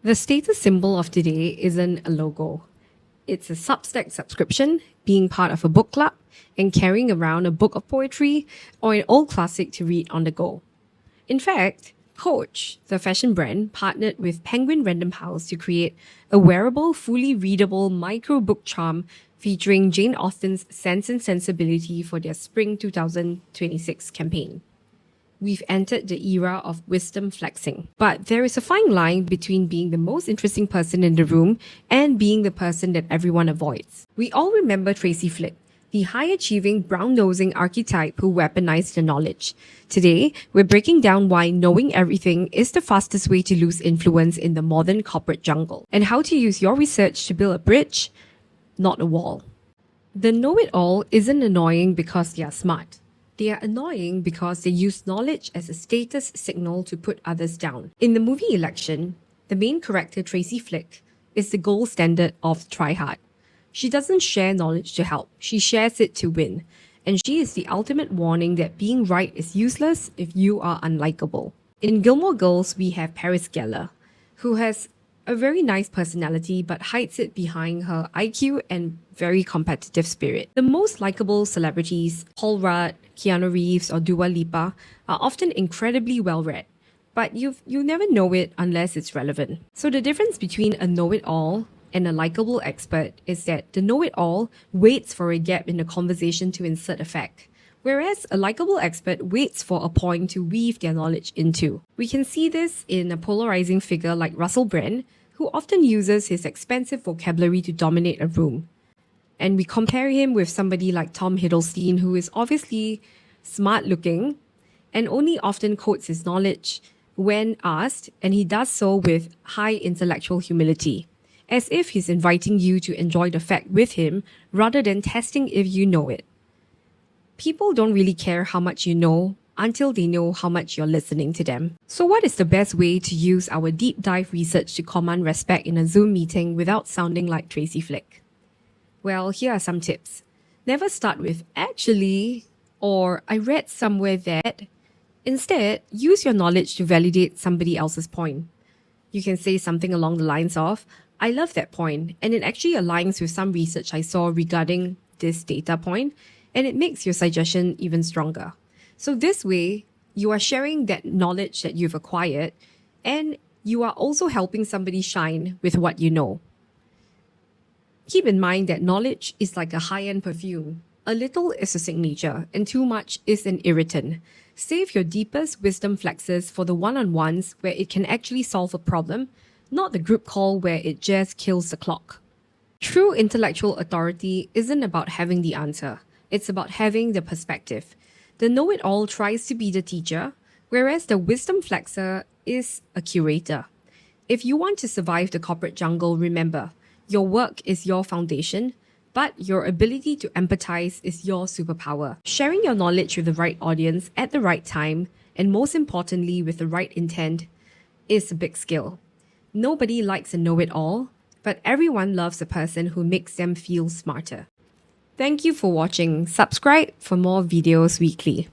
The status symbol of today isn't a logo. It's a Substack subscription, being part of a book club, and carrying around a book of poetry or an old classic to read on the go. In fact, Coach, the fashion brand, partnered with Penguin Random House to create a wearable, fully readable micro book charm featuring Jane Austen's Sense and Sensibility for their Spring 2026 campaign. We've entered the era of wisdom flexing. But there is a fine line between being the most interesting person in the room and being the person that everyone avoids. We all remember Tracy Flick, the high-achieving, brown-nosing archetype who weaponized the knowledge. Today, we're breaking down why knowing everything is the fastest way to lose influence in the modern corporate jungle, and how to use your research to build a bridge, not a wall. The know-it-all isn't annoying because they are smart. They are annoying because they use knowledge as a status signal to put others down. In the movie Election, the main character Tracy Flick is the gold standard of try hard. She doesn't share knowledge to help, she shares it to win. And she is the ultimate warning that being right is useless if you are unlikable. In Gilmore Girls, we have Paris Geller, who has a very nice personality but hides it behind her IQ and very competitive spirit. The most likable celebrities, Paul Rudd, Keanu Reeves, or Dua Lipa, are often incredibly well-read, but you never know it unless it's relevant. So the difference between a know-it-all and a likable expert is that the know-it-all waits for a gap in the conversation to insert a fact, whereas a likable expert waits for a point to weave their knowledge into. We can see this in a polarizing figure like Russell Brand, who often uses his expensive vocabulary to dominate a room. And we compare him with somebody like Tom Hiddleston, who is obviously smart-looking and only often quotes his knowledge when asked, and he does so with high intellectual humility, as if he's inviting you to enjoy the fact with him rather than testing if you know it. People don't really care how much you know until they know how much you're listening to them. So what is the best way to use our deep dive research to command respect in a Zoom meeting without sounding like Tracy Flick? Well, here are some tips. Never start with "actually" or "I read somewhere that." Instead, use your knowledge to validate somebody else's point. You can say something along the lines of, "I love that point, and it actually aligns with some research I saw regarding this data point, and it makes your suggestion even stronger." So this way, you are sharing that knowledge that you've acquired, and you are also helping somebody shine with what you know. Keep in mind that knowledge is like a high-end perfume. A little is a signature, and too much is an irritant. Save your deepest wisdom flexes for the one-on-ones where it can actually solve a problem, not the group call where it just kills the clock. True intellectual authority isn't about having the answer. It's about having the perspective. The know-it-all tries to be the teacher, whereas the wisdom flexer is a curator. If you want to survive the corporate jungle, remember, your work is your foundation, but your ability to empathize is your superpower. Sharing your knowledge with the right audience at the right time, and most importantly with the right intent, is a big skill. Nobody likes a know-it-all, but everyone loves a person who makes them feel smarter. Thank you for watching. Subscribe for more videos weekly.